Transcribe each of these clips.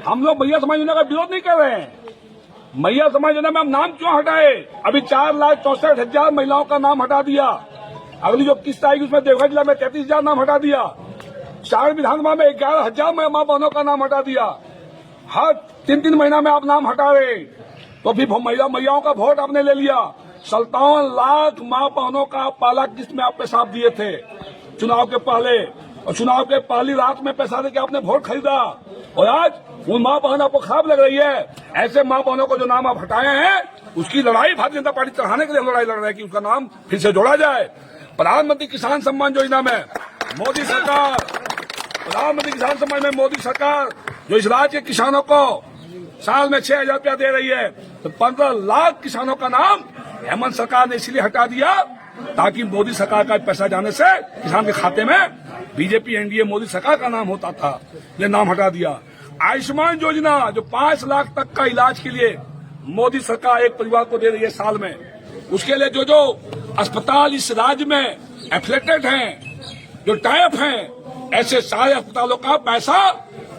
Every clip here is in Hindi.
हम लोग मैया समाज योजना का विरोध नहीं कर रहे हैं। मैया समाज योजना में हम नाम क्यों हटाए? अभी 4,64,000 महिलाओं का नाम हटा दिया। अगली जो किस्त आएगी उसमें देवघर जिला में 33,000 नाम हटा दिया। सागर विधानसभा में 11,000 माँ बहनों का नाम हटा दिया। हर 3-3 महीना में आप नाम हटा रहे, तो फिर मैयाओं का वोट आपने ले लिया। 57 लाख माँ बहनों का पहला किस्त में आप पेशाब दिए थे चुनाव के पहले, और चुनाव के पहली रात में पैसा देकर आपने वोट खरीदा। और आज वो माँ बहन आपको खराब लग रही है। ऐसे माँ बहनों को जो नाम आप हटाए हैं, उसकी लड़ाई भारतीय जनता पार्टी चढ़ाने के लिए हम लड़ाई लड़ रहे हैं कि उसका नाम फिर से जोड़ा जाए। प्रधानमंत्री किसान सम्मान योजना में मोदी सरकार, प्रधानमंत्री किसान सम्मान में मोदी सरकार जो इस राज्य के किसानों को साल में 6,000 रुपया दे रही है, तो 15 लाख किसानों का नाम हेमंत सरकार ने इसलिए हटा दिया ताकि मोदी सरकार का पैसा जाने से किसान के खाते में बीजेपी एनडीए मोदी सरकार का नाम होता था, ये नाम हटा दिया। आयुष्मान योजना जो 5 लाख तक का इलाज के लिए मोदी सरकार एक परिवार को दे रही है साल में, उसके लिए जो अस्पताल इस राज्य में एफिलेटेड हैं, जो टाइप हैं, ऐसे सारे अस्पतालों का पैसा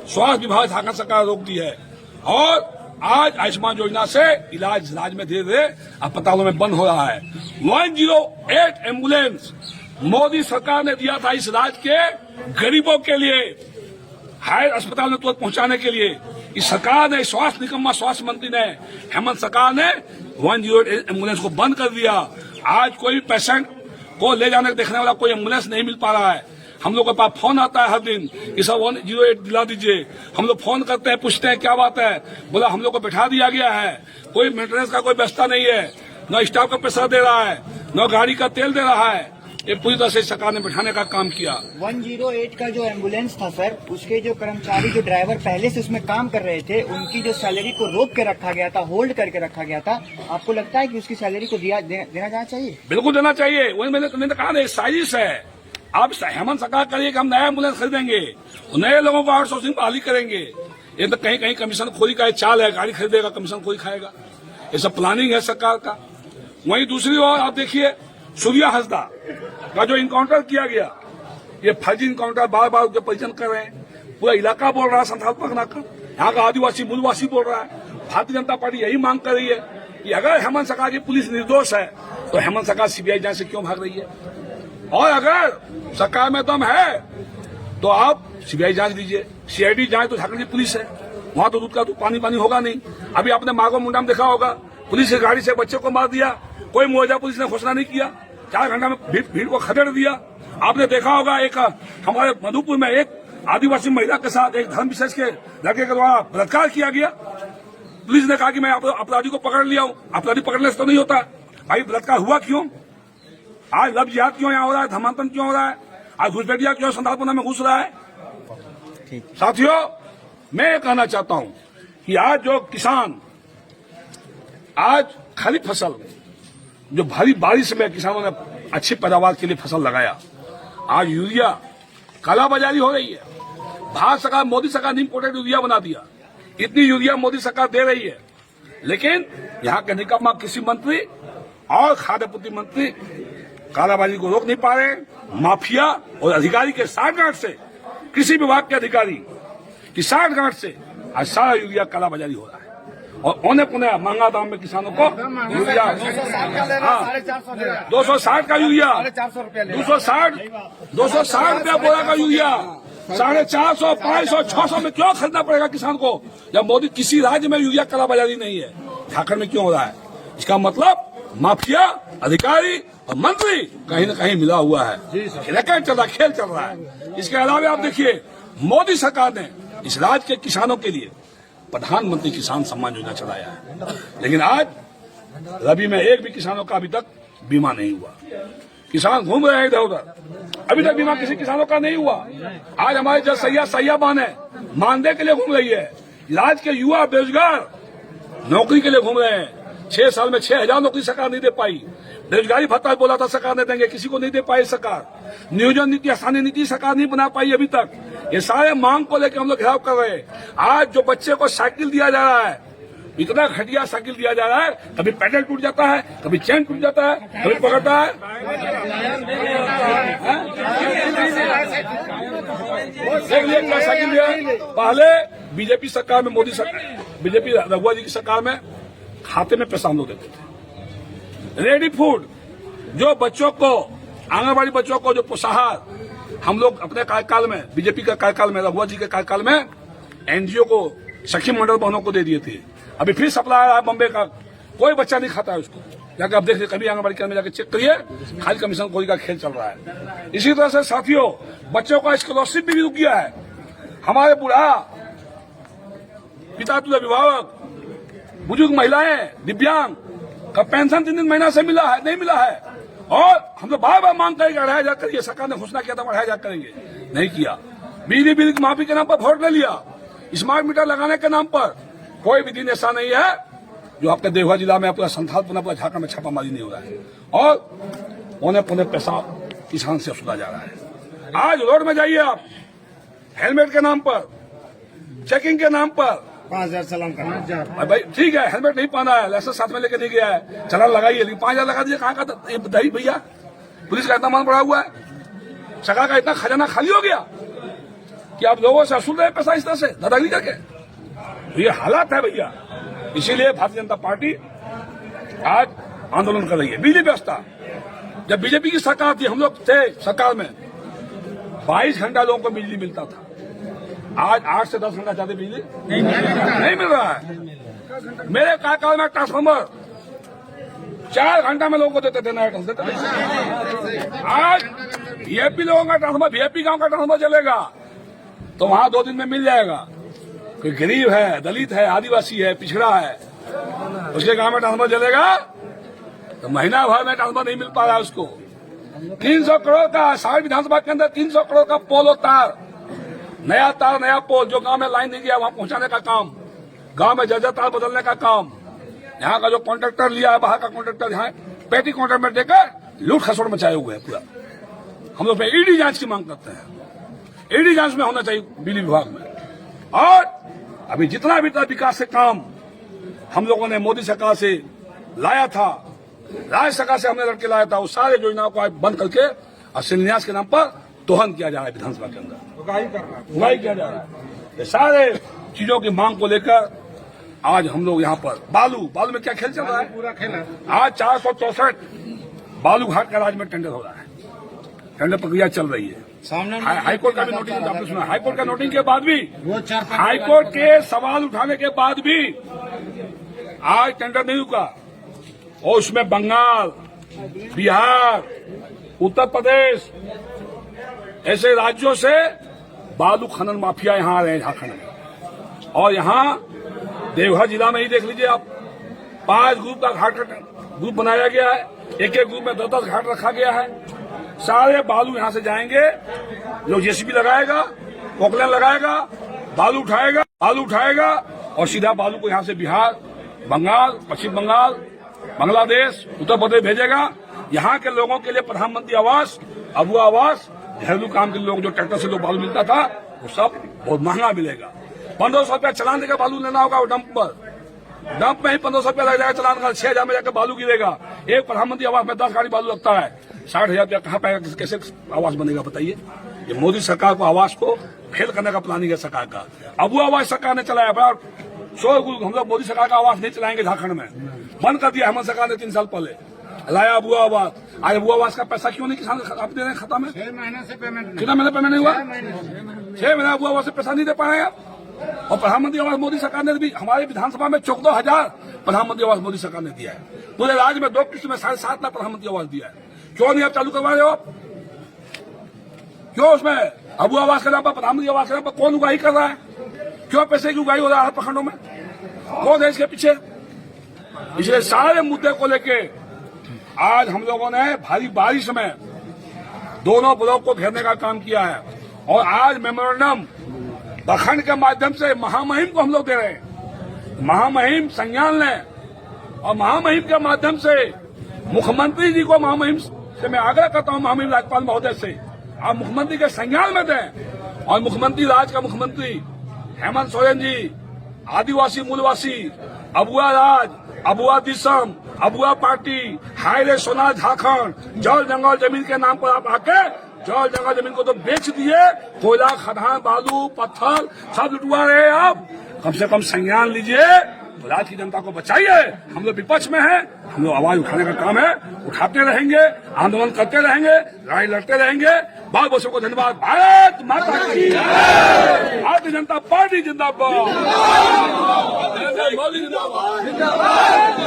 स्वास्थ्य विभाग झारखंड सरकार रोक दी है। और आज आयुष्मान योजना से इलाज राज्य में धीरे धीरे अस्पतालों में बंद हो रहा है। 108 एम्बुलेंस मोदी सरकार ने दिया था इस राज्य के गरीबों के लिए, हायर अस्पताल में तुरंत पहुंचाने के लिए। इस सरकार ने, स्वास्थ्य निकम्मा स्वास्थ्य मंत्री ने, हेमंत सरकार ने 108 एम्बुलेंस को बंद कर दिया। आज कोई भी पेशेंट को ले जाने देखने वाला कोई एम्बुलेंस नहीं मिल पा रहा है। हम लोग के पास फोन आता है हर दिन कि सब 108 दिला दीजिए। हम लोग फोन करते हैं, पूछते हैं क्या बात है, बोला हम लोग को बैठा दिया गया है, कोई मेंटेनेंस का कोई व्यवस्था नहीं है, न स्टाफ का पैसा दे रहा है, न गाड़ी का तेल दे रहा है। ये पूरी तरह से सरकार ने बैठाने का काम किया। 108 का जो एम्बुलेंस था सर, उसके जो कर्मचारी, जो ड्राइवर पहले से उसमें काम कर रहे थे, उनकी जो सैलरी को रोक के रखा गया था, होल्ड करके रखा गया था। आपको लगता है कि उसकी सैलरी को देना जाना चाहिए? बिल्कुल देना चाहिए। वही मैंने कहा ना, साजिश है। आप हेमंत सरकार करिए कि हम नया एम्बुलेंस खरीदेंगे, नए लोगों को आउटसोर्सिंग बहाली करेंगे। ये तो कहीं कहीं कमीशन खोरी का चाल है, गाड़ी खरीदेगा कमीशन खोरी खाएगा, ये सब प्लानिंग है सरकार का। वहीं दूसरी ओर आप देखिए, सूर्या हंसदा का जो इनकाउंटर किया गया, ये फर्जी इनकाउंटर बार बार जो परिजन कर रहे हैं, पूरा इलाका बोल रहा है, संथाल पकना का, यहाँ का आदिवासी मूलवासी बोल रहा है। भारतीय जनता पार्टी यही मांग कर रही है कि अगर हेमंत सरकार की पुलिस निर्दोष है तो हेमंत सरकार सीबीआई जांच से क्यों भाग रही है? और अगर सरकार में दम है तो आप सीबीआई जांच दीजिए, सीआईडी जांच तो झारखंड की पुलिस है, वहां तो दूध का तो पानी होगा नहीं। अभी आपने माघो मुंडा में देखा होगा, पुलिस की गाड़ी से बच्चे को मार दिया, कोई मुआवजा पुलिस ने घोषणा नहीं किया, 4 घंटा में भीड़ को खदेड़ दिया। आपने देखा होगा एक हमारे मधुपुर में एक आदिवासी महिला के साथ एक धर्म विशेष के लड़के के द्वारा बलात्कार किया गया। पुलिस ने कहा कि मैं अपराधी को पकड़ लिया हूं। अपराधी पकड़ने से तो नहीं होता भाई, बलात्कार हुआ क्यों? आज लव जिहाद क्यों यहाँ हो रहा है, धर्मांतरण क्यों हो रहा है, आज घुसपैठिया क्यों संथालपना में घुस रहा है? साथियों, मैं ये कहना चाहता हूं कि आज जो किसान, आज खरीफ फसल जो भारी बारिश में किसानों ने अच्छी पैदावार के लिए फसल लगाया, आज यूरिया कालाबाजारी हो रही है। भारत सरकार, मोदी सरकार ने इम्पोर्टेड यूरिया बना दिया। इतनी यूरिया मोदी सरकार दे रही है, लेकिन यहाँ के निकम्मा कृषि मंत्री और खाद्य आपूर्ति मंत्री कालाबाजारी को रोक नहीं पा रहे। माफिया और अधिकारी के साठगांठ से, कृषि विभाग के अधिकारी की साठगांठ से आज सारा यूरिया कालाबाजारी हो रहा है। और औने पुने महंगा दाम में किसानों को यूरिया 260 का यूरिया, 260 रुपया बोरा का यूरिया 450, 500, 600 में क्यों खरीदना पड़ेगा किसान को, जब मोदी किसी राज्य में यूरिया कालाबाजारी नहीं है, झारखंड में क्यों हो रहा है? इसका मतलब माफिया, अधिकारी और मंत्री कहीं न कहीं मिला हुआ है, रैकेट चल रहा, खेल चल रहा है। इसके अलावा आप देखिए, मोदी सरकार ने इस राज्य के किसानों के लिए प्रधानमंत्री किसान सम्मान योजना चलाया है, लेकिन आज रबी में एक भी किसानों का अभी तक बीमा नहीं हुआ। किसान घूम रहे हैं इधर उधर, अभी तक बीमा किसी किसानों का नहीं हुआ। आज हमारे जो सैया बहन है, मानदेय के लिए घूम रही है। राज्य के युवा बेरोजगार नौकरी के लिए घूम रहे हैं। 6 साल में 6,000 नौकरी सरकार नहीं दे पाई। बेरोजगारी भत्ता बोला था सरकार ने देंगे, किसी को नहीं दे पाई सरकार। नियोजन नीति, आसानी नीति सरकार नहीं बना पाई अभी तक। ये सारे मांग को लेकर हम लोग घेराव कर रहे हैं। आज जो बच्चे को साइकिल दिया जा रहा है, इतना घटिया साइकिल दिया जा रहा है, कभी पैडल टूट जाता है, कभी चेन टूट जाता है, कभी पकड़ता है। देख लिया क्या साइकिल दिया। पहले बीजेपी सरकार में, मोदी सरकार, बीजेपी रघुआ जी की सरकार में खाते में पैसा हम लोग देते थे। रेडी फूड जो बच्चों को, आंगनबाड़ी बच्चों को जो पोषाहार हम लोग अपने कार्यकाल में, बीजेपी का कार्यकाल में, रघुआ जी के कार्यकाल में एनजीओ को, सखी मंडल बहनों को दे दिए थे। अभी फिर सप्लाई आया बम्बे का, कोई बच्चा नहीं खाता है उसको। जाकर आप देखिए, कभी आंगनबाड़ी केंद्र में जाकर चेक करिए, खाली कमीशन कोई का खेल चल रहा है। इसी तरह से साथियों, बच्चों का स्कॉलरशिप भी रुक गया है। हमारे बूढ़ा, पिता तुल्य अभिभावक, बुजुर्ग महिलाएं, दिव्यांग का पेंशन 3 महीना से मिला है, नहीं मिला है। और हम लोग बार बार मांग करेंगे 2500 करिए। सरकार ने घोषणा किया था 2500 करेंगे, नहीं किया। बिजली बिल की माफी के नाम पर वोट ले लिया। स्मार्ट मीटर लगाने के नाम पर कोई भी दिन ऐसा नहीं है जो आपके देवघर जिला में, पूरा संथाल, पूरा झारखंड में छापामारी नहीं हो रहा है। और पौने पौने पैसा किसान से वसूला जा रहा है। आज रोड में जाइए आप, हेलमेट के नाम पर, चेकिंग के नाम पर 5000 चालान करना। भाई ठीक है, हेलमेट नहीं पहना है, लाइसेंस साथ में लेके नहीं गया है, चालान लगाइए, लेकिन 5000 लगा दीजिए। कहाँ का दही भैया, पुलिस का इतना मान बढ़ा हुआ है, सरकार का इतना खजाना खाली हो गया कि आप लोगों से वसूल रहे पैसा इस तरह से दादागिरी करके। तो ये हालात है भैया। इसीलिए भारतीय जनता पार्टी आज आंदोलन कर रही है। बिजली व्यवस्था, जब बीजेपी की सरकार थी, हम लोग थे सरकार में, 22 घंटा लोगों को बिजली मिलता था। आज 8 से 10 घंटा ज्यादा बिजली नहीं मिल रहा है। मेरे कार्यकाल में ट्रांसफार्मर 4 घंटा में लोगों को देते थे, नया देते थे। आज वीआईपी लोगों का ट्रांसफार्मर, वीआईपी गांव का ट्रांसफार्मर चलेगा तो वहां 2 दिन में मिल जाएगा। कोई गरीब है, दलित है, आदिवासी है, पिछड़ा है, उसके गांव में ट्रांसफार्मर चलेगा तो महीना भर में ट्रांसफार्मर नहीं मिल पा रहा है उसको। 300 करोड़ का, सारे विधानसभा के अंदर 300 करोड़ का पोल और तार, नया पोल जो गांव में लाइन नहीं गया वहां पहुंचाने का काम, गांव में जर्जर तार बदलने का काम। यहाँ का जो कॉन्ट्रैक्टर लिया है, बाहर का कॉन्ट्रैक्टर, यहाँ पेटी कॉन्ट्रैक्ट में देकर लूट खसोट मचाए हुए है पूरा। हम लोग ईडी जांच की मांग करते हैं। ईडी जांच में होना चाहिए बिजली विभाग में। और अभी जितना भी विकास के काम हम लोगों ने मोदी सरकार से लाया था, राज्य सरकार से हमने लड़के लाया था, वो सारे योजनाओं को बंद करके और शिलान्यास के नाम पर दोहन किया जा रहा है विधानसभा के अंदर, उगाही किया जा रहा है। ये सारे चीजों की मांग को लेकर आज हम लोग यहाँ पर बालू में क्या खेल चल रहा है पूरा खेल। आज 464 बालू घाट का राज्य में टेंडर हो रहा है, टेंडर प्रक्रिया चल रही है। हाईकोर्ट का भी नोटिस आपने सुना, हाईकोर्ट का नोटिस के बाद भी, हाईकोर्ट के सवाल उठाने के बाद भी आज टेंडर नहीं रुका। और उसमें बंगाल, बिहार, उत्तर प्रदेश ऐसे राज्यों से बालू खनन माफिया यहाँ आ रहे हैं झारखंड में। और यहाँ देवघर जिला में ही देख लीजिए आप, 5 ग्रुप का घाट ग्रुप बनाया गया है। एक ग्रुप में 10-10 घाट रखा गया है। सारे बालू यहाँ से जाएंगे, लोग जेसीबी लगाएगा, पोकलैन लगाएगा, बालू उठाएगा और सीधा बालू को यहाँ से बिहार, बंगाल, पश्चिम बंगाल, बांग्लादेश, उत्तर प्रदेश भेजेगा। यहाँ के लोगों के लिए प्रधानमंत्री आवास, अबुआ आवास, घरेलू काम के लोग जो ट्रैक्टर से लोग बालू मिलता था वो सब बहुत महंगा मिलेगा। 1500 रुपया चलान देकर बालू लेना होगा वो डंप पर, डंप में ही 1500 रुपया लग जाएगा चलान का। 6000 में जाकर बालू गिरेगा। एक प्रधानमंत्री आवास में 10 गाड़ी बालू लगता है, 60,000 रुपया कहाँ पाएगा, कैसे आवास बनेगा बताइए। ये मोदी सरकार को आवास को फेल करने का प्लानिंग है सरकार का। अबुआ आवास सरकार ने चलाया, बड़ा शोरगुल, हम लोग मोदी सरकार का आवास नहीं चलाएंगे झारखंड में, बंद कर दिया हेमंत सरकार ने 3 साल पहले। लाया अबुआ आवास, आज अबुआ आवास का पैसा क्यों नहीं किसान आप दे रहे हैं खाता में? 6 महीने से पेमेंट, कितना महीने पेमेंट नहीं हुआ? 6 महीने अबुआ आवास से पैसा नहीं दे पा रहे हैं आप। और प्रधानमंत्री आवास मोदी सरकार ने भी हमारे विधानसभा में 14,000 प्रधानमंत्री आवास मोदी सरकार ने दिया है। पूरे राज्य में 2 किस्त में 7.5 लाख प्रधानमंत्री आवास दिया है। क्यों नहीं आप चालू करवा रहे हो आप? क्यों उसमें अबुआ आवास के नाम पर, प्रधानमंत्री आवास के नाम पर कौन उगाही कर रहा है? क्यों पैसे की उगाही हो रहा है प्रखंडों में? कौन है इसके पीछे? इसलिए सारे मुद्दे को लेके आज हम लोगों ने भारी बारिश में दोनों ब्लॉक को घेरने का काम किया है। और आज मेमोरेंडम प्रखंड के माध्यम से महामहिम को हम लोग दे रहे हैं। महामहिम संज्ञान लें और महामहिम के माध्यम से मुख्यमंत्री जी को, महामहिम से मैं आग्रह करता हूं, महामहिम राज्यपाल महोदय से आप मुख्यमंत्री के संज्ञान में दें। और मुख्यमंत्री, राज्य का मुख्यमंत्री हेमंत सोरेन जी आदिवासी मूलवासी, अबुआ राज, अबुआ दिसम, अबुआ पार्टी, हायरे सोना झारखंड, जल जंगल जमीन के नाम पर आप आके जल जंगल जमीन को तो बेच दिए, कोयला खदान, बालू, पत्थर सब लुटवा रहे हैं आप। कम से कम संज्ञान लीजिए, राज्य की जनता को बचाइए। हम लोग विपक्ष में हैं, हम लोग आवाज उठाने का काम है, उठाते रहेंगे, आंदोलन करते रहेंगे, लड़ाई लड़ते रहेंगे। बहुत बहुत सबको धन्यवाद। भारत माता की जय। भारतीय जनता पार्टी जिंदाबाद, नरेंद्र मोदी जिंदाबाद, जिंदाबाद।